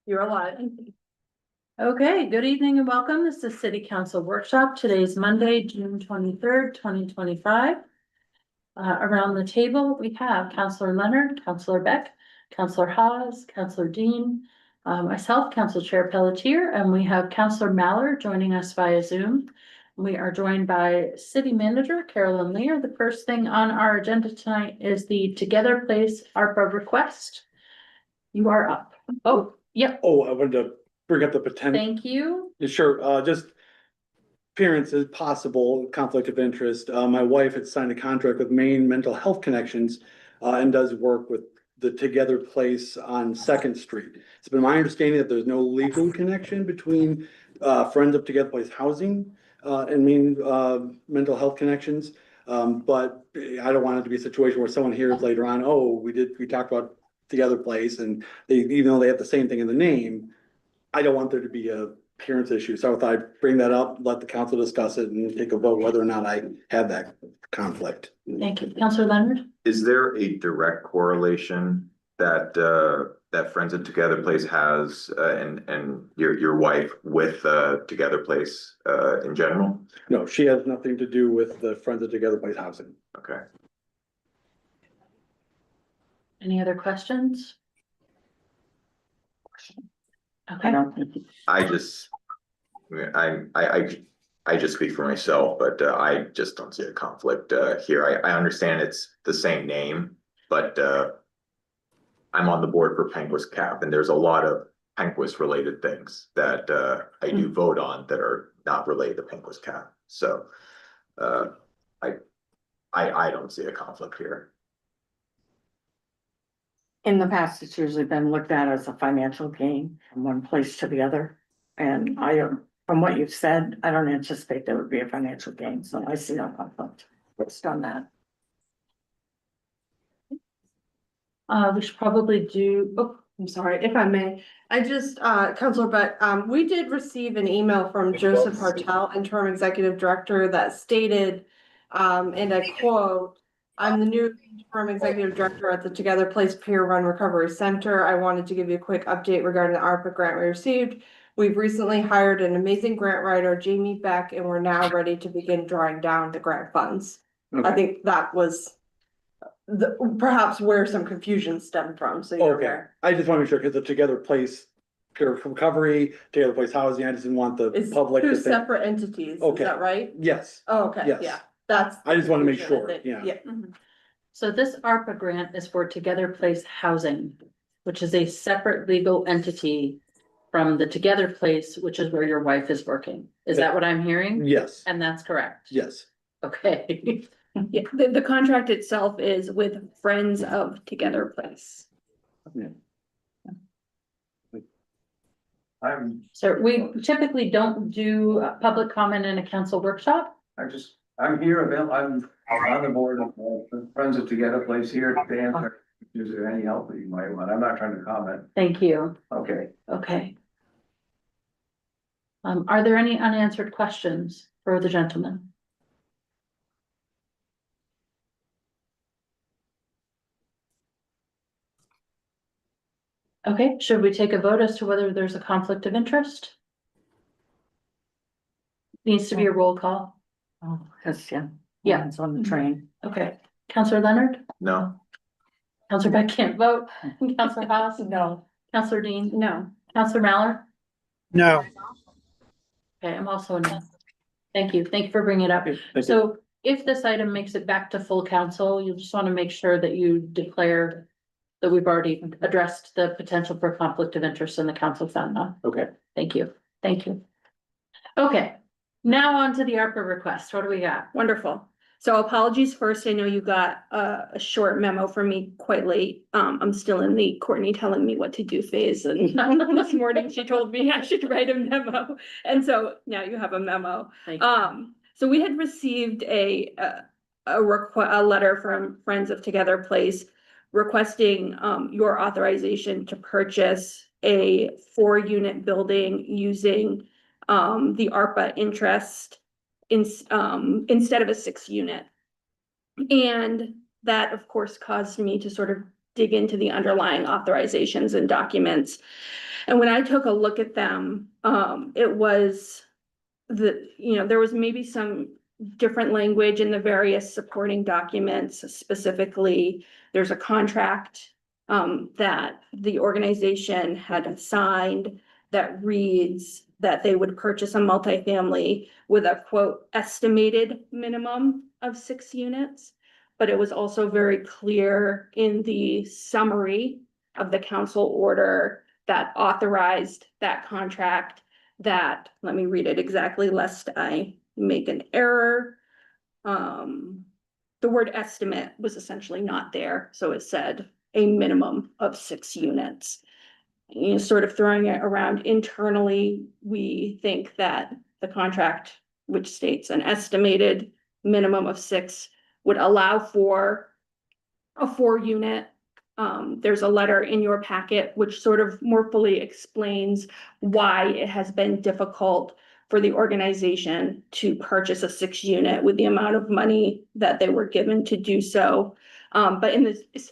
You're alive. Okay, good evening and welcome. This is City Council Workshop. Today's Monday, June 23rd, 2025. Around the table, we have Councillor Leonard, Councillor Beck, Councillor Hawes, Councillor Dean, myself, Council Chair Pelletier, and we have Councillor Mallard joining us via Zoom. We are joined by City Manager Carolyn Lear. The first thing on our agenda tonight is the Together Place ARPA request. You are up. Oh, yep. Oh, I wanted to bring up the potential. Thank you. Sure, just appearances, possible conflict of interest. My wife had signed a contract with Maine Mental Health Connections and does work with the Together Place on Second Street. It's been my understanding that there's no legal connection between Friends of Together Place Housing and Maine Mental Health Connections. But I don't want it to be a situation where someone hears later on, oh, we talked about Together Place, and even though they have the same thing in the name, I don't want there to be a appearance issue. So if I bring that up, let the council discuss it and take a vote whether or not I have that conflict. Thank you. Councillor Leonard? Is there a direct correlation that that Friends of Together Place has and your wife with Together Place in general? No, she has nothing to do with the Friends of Together Place Housing. Okay. Any other questions? Okay. I just speak for myself, but I just don't see a conflict here. I understand it's the same name, but I'm on the board for Penquist Cap, and there's a lot of Penquist related things that I do vote on that are not related to Penquist Cap. So I don't see a conflict here. In the past, it's usually been looked at as a financial gain from one place to the other. And from what you've said, I don't anticipate there would be a financial gain, so I see no conflict based on that. We should probably do, oh, I'm sorry, if I may, I just, Councilor, but we did receive an email from Joseph Hartel, interim executive director, that stated, and I quote, "I'm the new interim executive director at the Together Place Peer Run Recovery Center. I wanted to give you a quick update regarding the ARPA grant we received. We've recently hired an amazing grant writer, Jamie Beck, and we're now ready to begin drawing down the grant funds." Okay. I think that was perhaps where some confusion stemmed from, so you're Okay, aware. I just want to make sure, because the Together Place Pure Recovery, Together Place Housing, I just didn't want the It's public two to think. separate entities, is Okay. that right? Yes, Oh, okay, Yes. yeah, that's. I just want to make confusion, I sure, think. yeah. so this ARPA grant is for Together Place Housing, which is a separate legal entity from the Together Place, which is where your wife is working. Is that what I'm hearing? Yes, And that's correct? yes. Okay. Yeah, the contract itself is with Friends of Together Place. So we typically don't do public comment in a council workshop. I'm here, I'm on the board of Friends of Together Place here to answer. Is there any help that you might want? I'm not trying to comment. Thank you. Okay. Okay. Are there any unanswered questions for the gentleman? Okay, should we take a vote as to whether there's a conflict of interest? Needs to be a roll call. Oh, yes, yeah. Yeah. ones on the train. Okay, Counselor Leonard, No, Counselor Beck can't vote, Counselor Haas, No. Counselor Dean, No. Counselor Mallor. No. Okay, I'm also a no. Thank you for bringing it up. Thank you. So if this item makes it back to full council, you just want to make sure that you declare that we've already addressed the potential for conflict of interest in the council found none. Okay. Thank you. Okay, now on to the ARPA request. What do we got? Wonderful. So apologies first. I know you got a short memo from me quite late. I'm still in the Courtney telling me what to do phase, and this morning she told me I should write a memo. And so now you have a memo. Thank you. So we had received a letter from Friends of Together Place requesting your authorization to purchase a 4-unit building using the ARPA interest instead of a 6-unit. And that, of course, caused me to sort of dig into the underlying authorizations and documents. And when I took a look at them, it was there was maybe some different language in the various supporting documents. Specifically, there's a contract that the organization had signed that reads that they would purchase a multifamily with a quote estimated minimum of 6 units. But it was also very clear in the summary of the council order that authorized that contract that, let me read it exactly lest I make an error. The word estimate was essentially not there, so it said a minimum of 6 units. You know, sort of throwing it around internally, we think that the contract, which states an estimated minimum of 6, would allow for a 4-unit. There's a letter in your packet which sort of more fully explains why it has been difficult for the organization to purchase a 6-unit with the amount of money that they were given to do so. But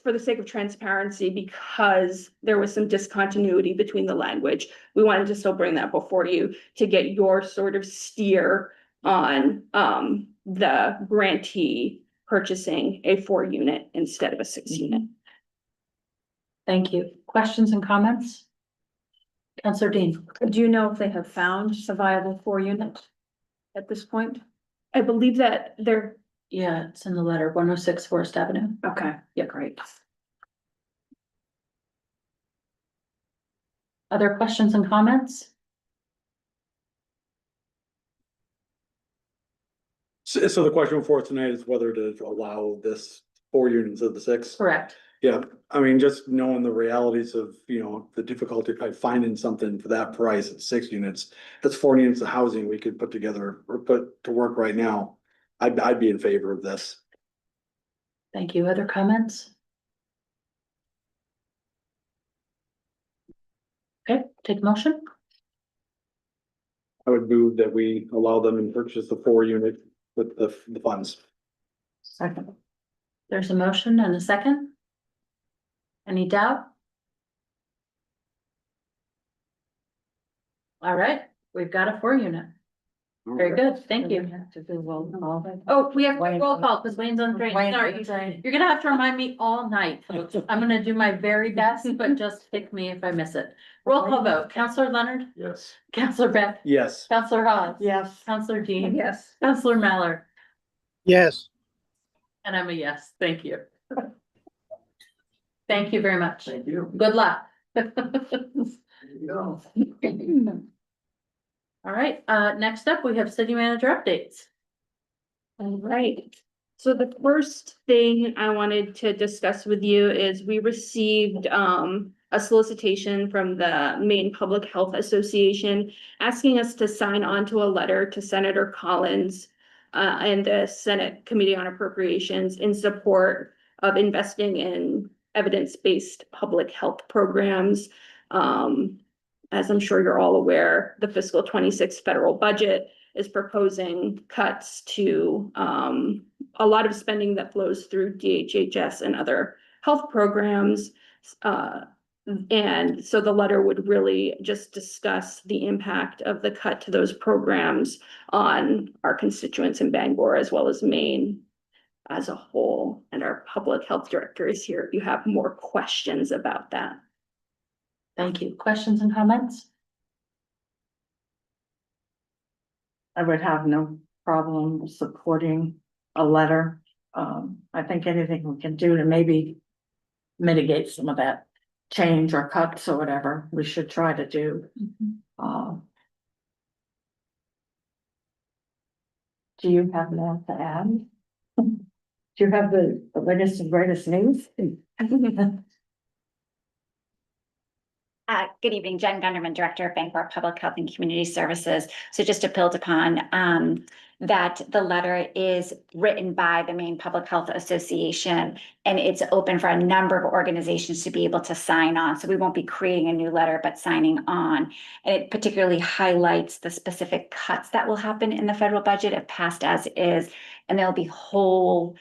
for the sake of transparency, because there was some discontinuity between the language, we wanted to still bring that before you to get your sort of steer on the grantee purchasing a 4-unit instead of a 6-unit. Thank you. Questions and comments? Counselor Dean. Do you know if they have found a viable 4-unit at this point? I believe that they're Yeah, it's in the letter, 106 Forest Avenue. Okay, yeah, great. Other questions and comments? So the question before tonight is whether to allow this 4 units of the 6. Correct. Yeah, I mean, just knowing the realities of, you know, the difficulty of finding something for that price at 6 units. That's 4 units of housing we could put together or put to work right now. I'd be in favor of this. Thank you. Other comments? Okay, take motion. I would move that we allow them to purchase the 4 unit with the funds. Second. There's a motion and a second. Any doubt? All right, we've got a 4-unit. Very good, thank you. Have to do roll call. Oh, we have to Wayne- roll call because Wayne's on train. Wayne- Sorry, you're gonna have to remind me all night, folks. I'm gonna do my very best, but just pick me if I miss it. Roll call vote. Counselor Leonard, yes. Counselor Beck, Yes. Counselor Hawes. Yes. Counselor Dean. Yes. Counselor Mallor. Yes. And I'm a yes, thank you. Thank you very much. Thank you. Good luck. There you go. All right, next up, we have city manager updates. All right. So the first thing I wanted to discuss with you is we received a solicitation from the Maine Public Health Association asking us to sign on to a letter to Senator Collins and the Senate Committee on Appropriations in support of investing in evidence-based public health programs. As I'm sure you're all aware, the fiscal 26 federal budget is proposing cuts to a lot of spending that flows through DHHS and other health programs. And so the letter would really just discuss the impact of the cut to those programs on our constituents in Bangor as well as Maine as a whole. And our public health director is here if you have more questions about that. Thank you. Questions and comments? I would have no problem supporting a letter. I think anything we can do to maybe mitigate some of that change or cuts or whatever, we should try to do. Do you have more to add? Do you have the latest and greatest news? Good evening, Jen Gunderman, Director of Bangor Public Health and Community Services. So just to build upon that the letter is written by the Maine Public Health Association, and it's open for a number of organizations to be able to sign on. So we won't be creating a new letter, but signing on. And it particularly highlights the specific cuts that will happen in the federal budget if passed as is. And there'll be whole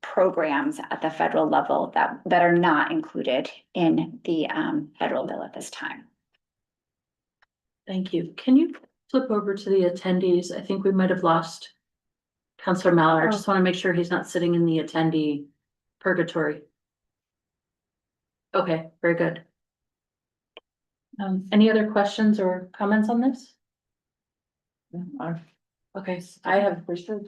programs at the federal level that are not included in the federal bill at this time. Thank you. Can you flip over to the attendees? I think we might have lost Counselor Mallard. I just want to make sure he's not sitting in the attendee purgatory. Okay, very good. Any other questions or comments on this? Okay, I have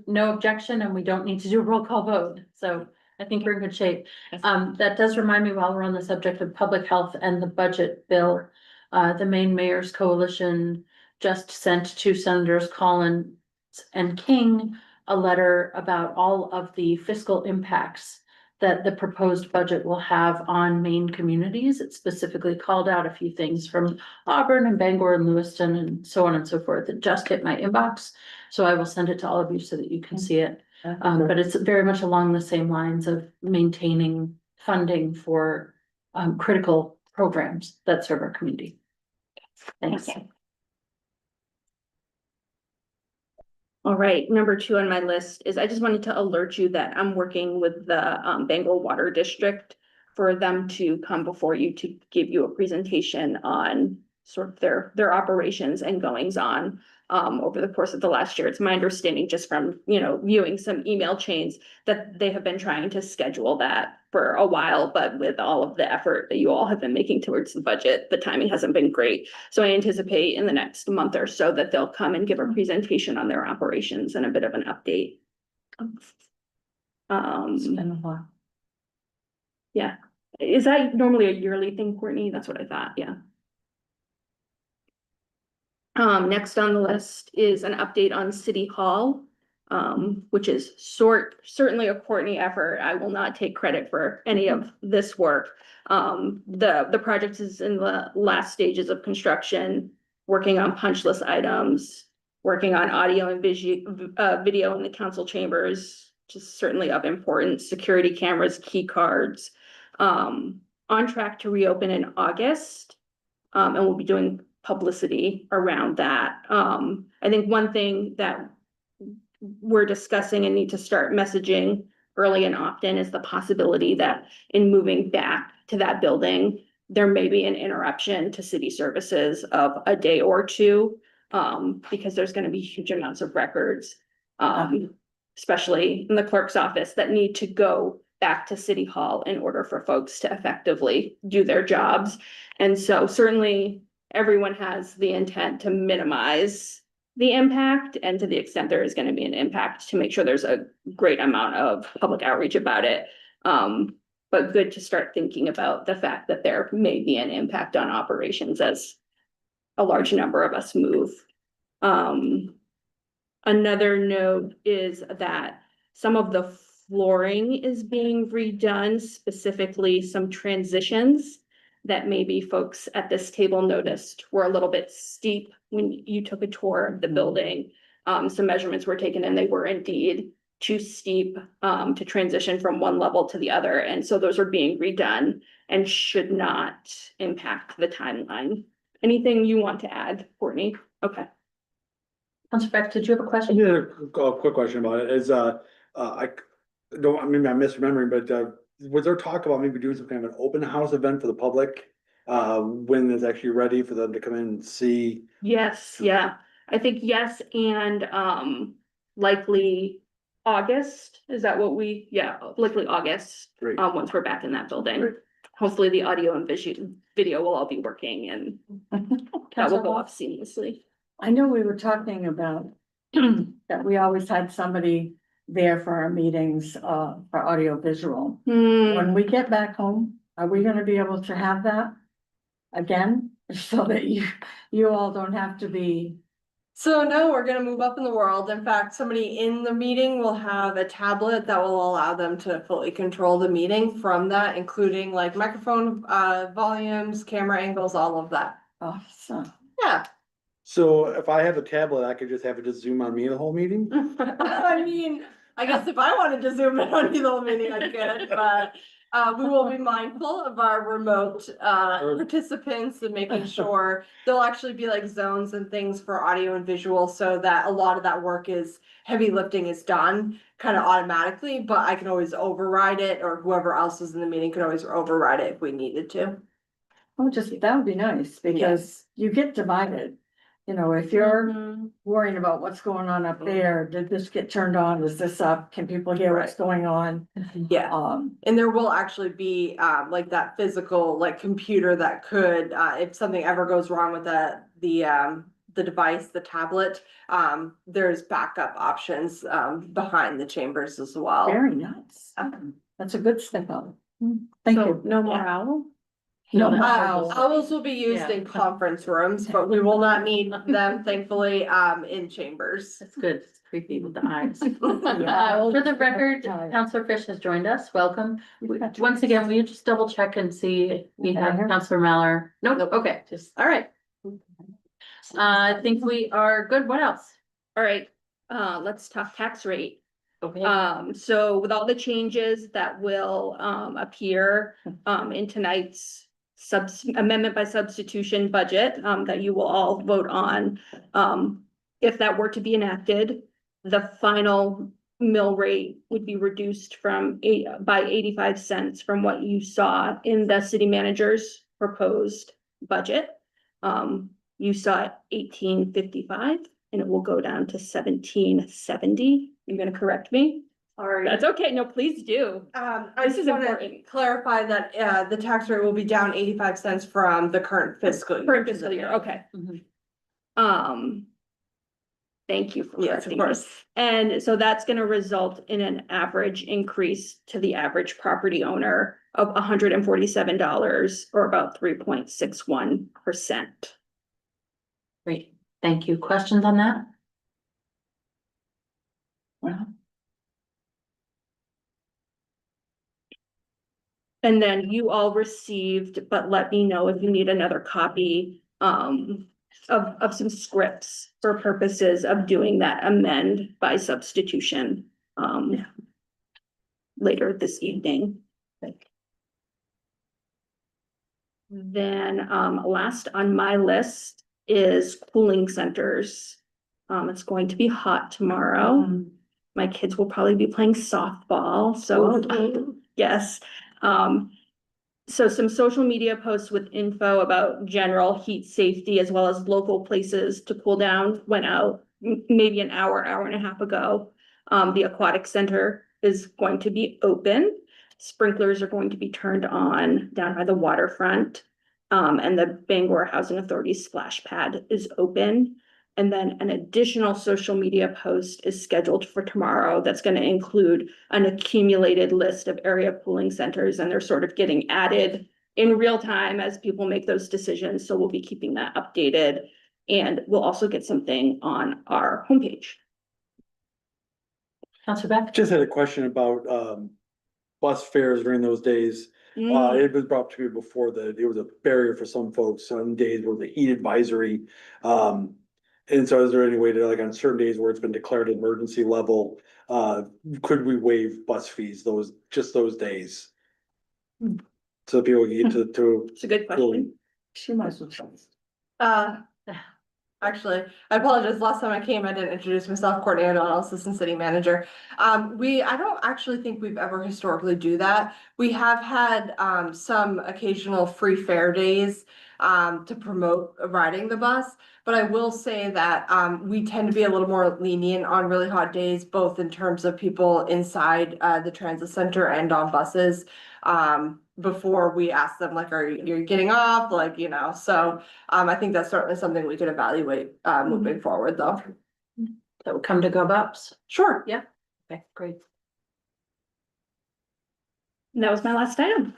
no objection and we don't need to do a roll call vote. So I think we're in good shape. That does remind me, while we're on the subject of public health and the budget bill, the Maine Mayor's Coalition just sent to Senators Collins and King a letter about all of the fiscal impacts that the proposed budget will have on Maine communities. It specifically called out a few things from Auburn and Bangor and Lewiston and so on and so forth. It just hit my inbox. So I will send it to all of you so that you can see it. But it's very much along the same lines of maintaining funding for critical programs that serve our community. Thanks. Thank you. All right, number 2 on my list is I just wanted to alert you that I'm working with the Bangor Water District for them to come before you to give you a presentation on sort of their operations and goings on over the course of the last year. It's my understanding, just from, viewing some email chains, that they have been trying to schedule that for a while, but with all of the effort that you all have been making towards the budget, the timing hasn't been great. So I anticipate in the next month or so that they'll come and give a presentation on their operations and a bit of an update. It's been a while. Yeah. Is that normally a yearly thing, Courtney? That's what I thought, yeah. Next on the list is an update on City Hall, which is certainly a Courtney effort. I will not take credit for any of this work. The project is in the last stages of construction, working on punch list items, working on audio and video in the council chambers, which is certainly of importance, security cameras, key cards, on track to reopen in August. And we'll be doing publicity around that. I think one thing that we're discussing and need to start messaging early and often is the possibility that in moving back to that building, there may be an interruption to city services of a day or two, because there's going to be huge amounts of records, especially in the clerk's office, that need to go back to City Hall in order for folks to effectively do their jobs. And so certainly everyone has the intent to minimize the impact, and to the extent there is going to be an impact, to make sure there's a great amount of public outreach about it. But good to start thinking about the fact that there may be an impact on operations as a large number of us move. Another note is that some of the flooring is being redone, specifically some transitions that maybe folks at this table noticed were a little bit steep when you took a tour of the building. Some measurements were taken and they were indeed too steep to transition from one level to the other. And so those are being redone and should not impact the timeline. Anything you want to add, Courtney? Okay. Counselor Beck, did you have a question? Yeah, a quick question about it is, maybe I'm misremembering, but was there talk about maybe doing some kind of an open house event for the public when it's actually ready for them to come in and see? Yes, yeah, I think yes, and likely August, is that what yeah, likely August, Great. once we're back in that building. Hopefully the audio and video will all be working and that will Counselor go Hall? off seamlessly. I know we were talking about that we always had somebody there for our meetings, for audio visual. When we get back home, are we gonna be able to have that again? So that you all don't have to be, So no, we're gonna move up in the world. In fact, somebody in the meeting will have a tablet that will allow them to fully control the meeting from that, including like microphone, volumes, camera angles, all of that. awesome. Yeah. So if I have a tablet, I could just have it just zoom on me the whole meeting? I mean, I guess if I wanted to zoom in on you the whole meeting, I could, but we will be mindful of our remote participants and making sure there'll actually be like zones and things for audio and visual so that a lot of that work is heavy lifting is done kind of automatically, but I can always override it, or whoever else is in the meeting could always override it if we needed to. Oh, just, that would be nice, because you get divided. You know, if you're worrying about what's going on up there, did this get turned on, is this up, can people hear what's going on? Yeah. And there will actually be like that physical like computer that could, if something ever goes wrong with the device, the tablet, there's backup options behind the chambers as well. Very nice. That's a good step up. Thank So you. no more Yeah. owl? No, Owls will be used in conference rooms, but we will not need them thankfully in chambers. That's good. It's creepy with the eyes. Yeah. For the record, Counselor Fish has joined us. Welcome. Once again, will you just double check and see if we have Counselor Mallor? Nope, okay, just, all right. I think we are good. What else? All right, let's talk tax rate. Okay. So with all the changes that will appear in tonight's amendment by substitution budget that you will all vote on. If that were to be enacted, the final mill rate would be reduced by 85 cents from what you saw in the city manager's proposed budget. You saw 18.55 and it will go down to 17.70. You're gonna correct me? Sorry. That's okay. No, please do. I This just is wanna important. clarify that the tax rate will be down 85 cents from the current fiscal year. Current fiscal year, okay. Mhm. Thank you for Yes, of correcting me. course. And so that's gonna result in an average increase to the average property owner of $147 or about 3.61%. Great, thank you. Questions on that? Well, And then you all received, but let me know if you need another copy of some scripts for purposes of doing that amend by substitution later this evening. Then last on my list is cooling centers. It's going to be hot tomorrow. My kids will probably be playing softball, so yes. So some social media posts with info about general heat safety as well as local places to cool down went out maybe an hour and a half ago. The aquatic center is going to be open. Sprinklers are going to be turned on down by the waterfront. And the Bangor Housing Authority splash pad is open. And then an additional social media post is scheduled for tomorrow that's going to include an accumulated list of area cooling centers, and they're sort of getting added in real time as people make those decisions. So we'll be keeping that updated, and we'll also get something on our homepage. Counselor Beck? Just had a question about bus fares during those days. It was brought up to me before that it was a barrier for some folks on days where the heat advisory. And so is there any way to, like, on certain days where it's been declared emergency level, could we waive bus fees those days? So people can get to. It's a good question. she might as well. Uh, Actually, I apologize. Last time I came, I didn't introduce myself. Courtney O'Donnell, Assistant City Manager. I don't actually think we've ever historically do that. We have had, some occasional free fare days, to promote riding the bus. But I will say that, we tend to be a little more lenient on really hot days, both in terms of people inside, the transit center and on buses. Before we ask them like, you're getting off, like, so. I think that's certainly something we could evaluate, moving forward, though. That would come to GovUps. Sure. Yeah. Okay, great. That was my last item.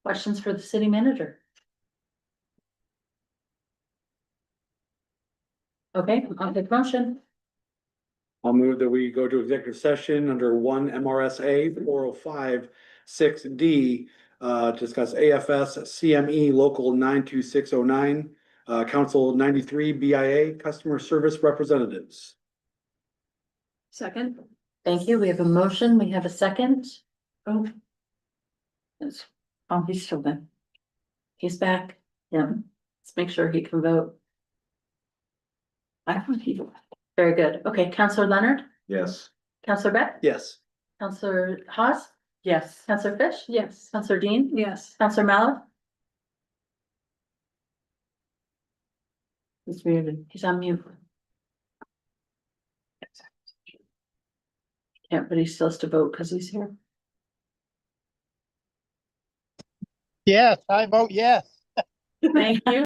Questions for the city manager? Okay, I'll take motion. I'll move that we go to executive session under one MRSA 405(6)D. To discuss AFS CME Local 92609, Council 93 BIA Customer Service Representatives. Second. Thank you. We have a motion. We have a second. Oh, he's still there. He's back. Yeah, Let's make sure he can vote. I don't he. Very good. Okay, Counselor Leonard, Yes. Counselor Beck, Yes. Counselor Haas, Yes. Counselor Fish, Yes. Counselor Dean, Yes. Counselor Mallow. He's muted. He's on mute. Yeah, but he still has to vote because he's here. Yes, I vote yes. Thank you.